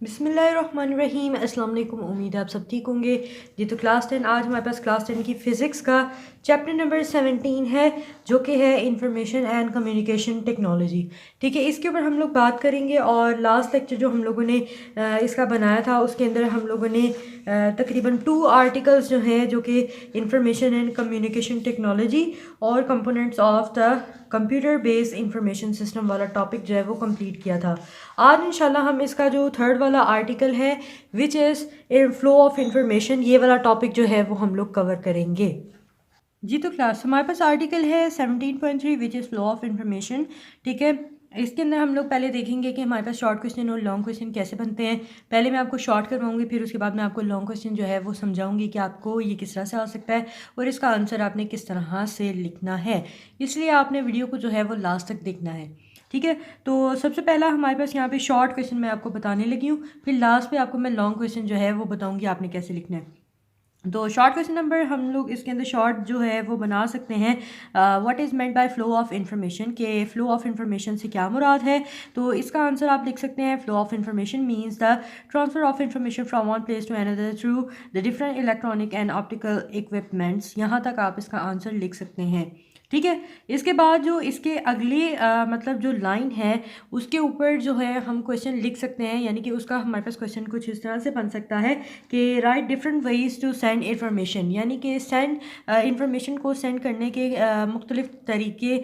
बिस्मिल्लाहिर्रहमानिर्रहीम। अस्सलाम वालेकुम। उम्मीद है आप सब ठीक होंगे जी। तो क्लास 10 आज हमारे पास क्लास 10 की फ़िज़िक्स का चैप्टर नंबर 17 है, जो कि है इंफॉर्मेशन एंड कम्युनिकेशन टेक्नोलॉजी। ठीक है, इसके ऊपर हम लोग बात करेंगे। और लास्ट लेक्चर जो हम लोगों ने इसका बनाया था, उसके अंदर हम लोगों ने तकरीबन 2 आर्टिकल्स जो हैं, जो कि इंफॉर्मेशन एंड कम्युनिकेशन टेक्नोलॉजी और components of the computer based information system वाला टॉपिक जो है वो कंप्लीट किया था। आज इंशाल्लाह हम इसका जो थर्ड वाला आर्टिकल है, which is flow of information, ये वाला टॉपिक जो है वो हम लोग कवर करेंगे जी। तो क्लास हमारे पास आर्टिकल है 17.3 which is flow of information. ठीक है, इसके अंदर हम लोग पहले देखेंगे कि हमारे पास शॉर्ट क्वेश्चन और लॉन्ग क्वेश्चन कैसे बनते हैं। पहले मैं आपको शॉर्ट करवाऊंगी, फिर उसके बाद मैं आपको लॉन्ग क्वेश्चन जो है वो समझाऊंगी कि आपको ये किस तरह से आ सकता है और इसका आंसर आपने किस तरह से लिखना है। इसलिए आपने वीडियो को जो है वो लास्ट तक देखना है। ठीक है, तो सबसे पहला हमारे पास यहाँ पे शॉर्ट क्वेश्चन मैं आपको बताने लगी हूँ, फिर लास्ट पे आपको मैं लॉन्ग क्वेश्चन जो है वो बताऊँगी आपने कैसे लिखना है। तो शॉर्ट क्वेश्चन नंबर हम लोग इसके अंदर शॉर्ट जो है वो बना सकते हैं, what is meant by flow of information, के फ्लो ऑफ इंफॉर्मेशन से क्या मुराद है। तो इसका आंसर आप लिख सकते हैं, flow of information means the transfer of information from one place to another through the different electronic and optical equipments. यहाँ तक आप इसका आंसर लिख सकते हैं। ठीक है, इसके बाद जो इसके अगले मतलब जो लाइन है उसके ऊपर जो है हम क्वेश्चन लिख सकते हैं, यानी कि उसका हमारे पास क्वेश्चन कुछ इस तरह से बन सकता है कि right different ways to send information, यानी कि सेंड इंफॉर्मेशन को सेंड करने के मुख्तलिफ तरीके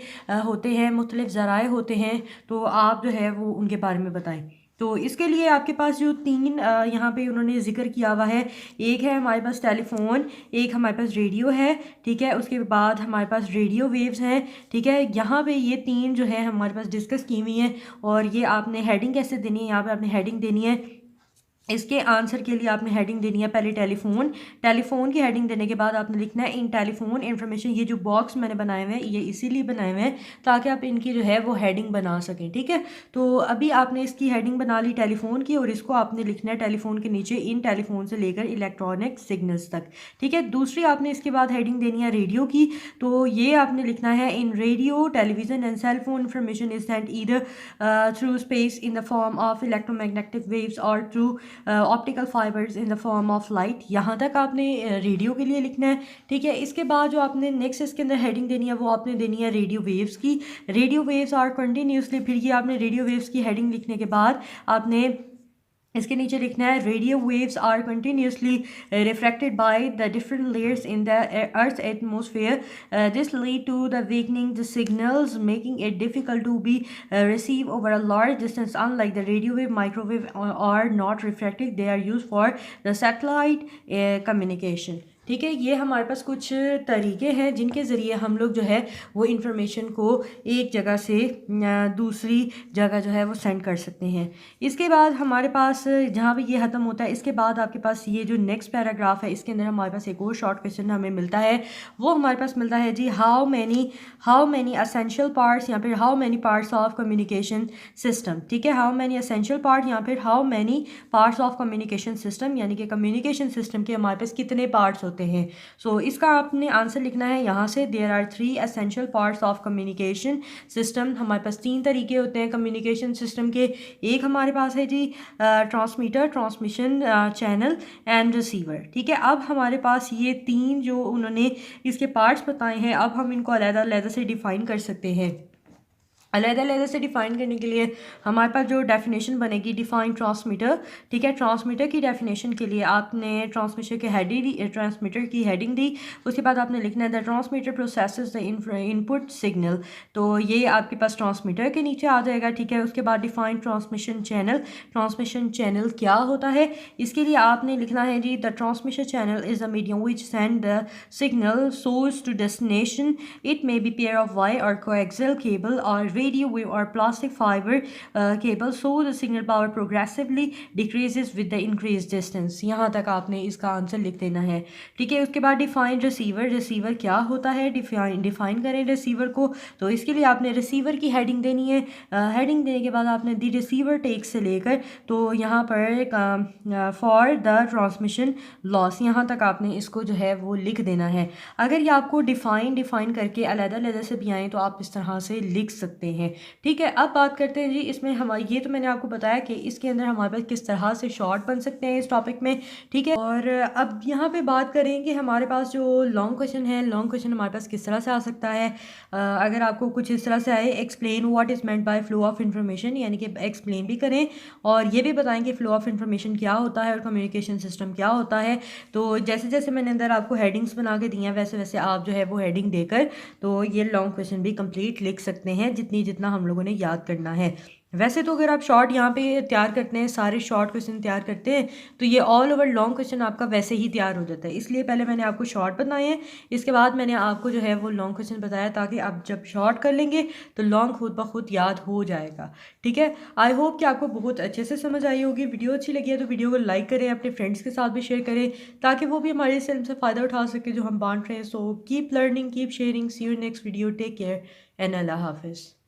होते हैं, मुख्तलिफ ज़राए होते हैं। तो आप जो है वो उनके बारे में बताएं। तो इसके लिए आपके पास जो 3 यहाँ पे उन्होंने जिक्र किया हुआ है, एक है हमारे पास टेलीफोन, एक हमारे पास रेडियो है। ठीक है, उसके बाद हमारे पास रेडियो वेव्स हैं। ठीक है, यहाँ पे ये 3 जो है हमारे पास डिस्कस की हुई हैं। और ये आपने हेडिंग कैसे देनी है, यहाँ पे आपने हेडिंग देनी है। इसके आंसर के लिए आपने हेडिंग देनी है पहले टेलीफोन। टेलीफोन की हेडिंग देने के बाद आपने लिखना है इन टेलीफोन इंफॉर्मेशन। ये जो बॉक्स मैंने बनाए हुए हैं ये इसीलिए बनाए हुए हैं ताकि आप इनकी जो है वो हेडिंग बना सकें। ठीक है, तो अभी आपने इसकी हेडिंग बना ली टेलीफोन की, और इसको आपने लिखना है टेलीफोन के नीचे इन टेलीफोन से लेकर इलेक्ट्रॉनिक सिग्नल्स तक। ठीक है, दूसरी आपने इसके बाद हेडिंग देनी है रेडियो की। तो ये आपने लिखना है in radio television and cell phone information is sent either through space in the form of electromagnetic waves और through optical fibres in the form of light. यहाँ तक आपने रेडियो के लिए लिखना है। ठीक है, इसके बाद जो आपने नेक्स्ट इसके अंदर हेडिंग देनी है वो आपने देनी है रेडियो वेव्स की। रेडियो वेव्स आर कंटिन्यूसली, फिर ये आपने रेडियो वेव्स की हेडिंग लिखने के बाद आपने इसके नीचे लिखना है radio waves are continuously refracted by the different layers in the earth atmosphere. This lead to the weakening the signals making it difficult to be receive over a large distance. Unlike the radio wave, microwave are not refracted, they are used for the satellite communication. ठीक है, ये हमारे पास कुछ तरीके हैं जिनके ज़रिए हम लोग जो है वो इंफॉर्मेशन को एक जगह से दूसरी जगह जो है वो सेंड कर सकते हैं। इसके बाद हमारे पास जहाँ पे ये ख़त्म होता है, इसके बाद आपके पास ये जो नेक्स्ट पैराग्राफ है, इसके अंदर हमारे पास एक और शॉर्ट क्वेश्चन हमें मिलता है। वो हमारे पास मिलता है जी, हाउ मैनी असेंशियल पार्ट्स, यहाँ पर how many parts of communication system. ठीक है, हाउ मैनी असेंशियल पार्ट, यहाँ पर how many parts of communication system, यानी कि कम्युनिकेशन सिस्टम के हमारे पास कितने पार्ट्स होते हैं। सो इसका आपने आंसर लिखना है यहाँ से, there are 3 essential parts of communication system. हमारे पास 3 तरीके होते हैं कम्युनिकेशन सिस्टम के। एक हमारे पास है जी transmitter, transmission channel and receiver. ठीक है, अब हमारे पास ये 3 जो उन्होंने इसके पार्ट्स बताए हैं, अब हम इनको अलग-अलग से डिफाइन कर सकते हैं। अलग-अलग से डिफ़ाइन करने के लिए हमारे पास जो डेफिनेशन बनेगी, डिफ़ाइन ट्रांसमीटर। ठीक है, ट्रांसमीटर की डेफिनेशन के लिए आपने ट्रांसमीटर की हेडिंग दी। उसके बाद आपने लिखना है the transmitter processes the input signal. तो ये आपके पास ट्रांसमीटर के नीचे आ जाएगा। ठीक है, उसके बाद define transmission channel. Transmission channel क्या होता है, इसके लिए आपने लिखना है जी, the transmission channel is a medium which send the signal source to destination. It may be pair of wire और कोएक्सियल केबल और radio wave or plastic fiber cable, so the signal power progressively decreases with the increased distance. यहाँ तक आपने इसका answer लिख देना है। ठीक है, उसके बाद डिफाइन रिसीवर। रिसीवर क्या होता है, डिफाइन करें रिसीवर को। तो इसके लिए आपने रिसीवर की हेडिंग देनी है। हेडिंग देने के बाद आपने दी रिसीवर टेक से लेकर तो यहाँ पर फॉर द ट्रांसमिशन लॉस, यहाँ तक आपने इसको जो है वो लिख देना है। अगर ये आपको डिफाइन करके अलग-अलग से भी आए तो आप इस तरह से लिख सकते हैं। ठीक है, अब बात करते हैं जी इसमें हमारी, ये तो मैंने आपको बताया कि इसके अंदर हमारे पास किस तरह से शॉर्ट बन सकते हैं इस टॉपिक में। ठीक है, और अब यहाँ पे बात करें कि हमारे पास जो लॉन्ग क्वेश्चन है, लॉन्ग क्वेश्चन हमारे पास किस तरह से आ सकता है। अगर आपको कुछ इस तरह से आए, explain what is meant by flow of information, यानी कि एक्सप्लेन भी करें और ये भी बताएं कि फ्लो ऑफ इंफॉर्मेशन क्या होता है और कम्युनिकेशन सिस्टम क्या होता है। तो जैसे जैसे मैंने अंदर आपको हेडिंग्स बना के दी हैं, वैसे वैसे आप जो है वो हेडिंग देकर तो ये लॉन्ग क्वेश्चन भी कंप्लीट लिख सकते हैं, जितना हम लोगों ने याद करना है। वैसे तो अगर आप शॉर्ट यहाँ पे तैयार करते हैं, सारे शॉर्ट क्वेश्चन तैयार करते हैं, तो ये ऑल ओवर लॉन्ग क्वेश्चन आपका वैसे ही तैयार हो जाता है। इसलिए पहले मैंने आपको शॉर्ट बताए हैं, इसके बाद मैंने आपको जो है वो लॉन्ग क्वेश्चन बताया, ताकि आप जब शॉर्ट कर लेंगे तो लॉन्ग खुद ब खुद याद हो जाएगा। ठीक है, आई होप कि आपको बहुत अच्छे से समझ आई होगी। वीडियो अच्छी लगी है तो वीडियो को लाइक करें, अपने फ्रेंड्स के साथ भी शेयर करें, ताकि वो भी हमारे इस इल्म से फ़ायदा उठा सके जो हम बांट रहे हैं। So keep learning, keep sharing, see you next video, take care and अल्लाह हाफिज़।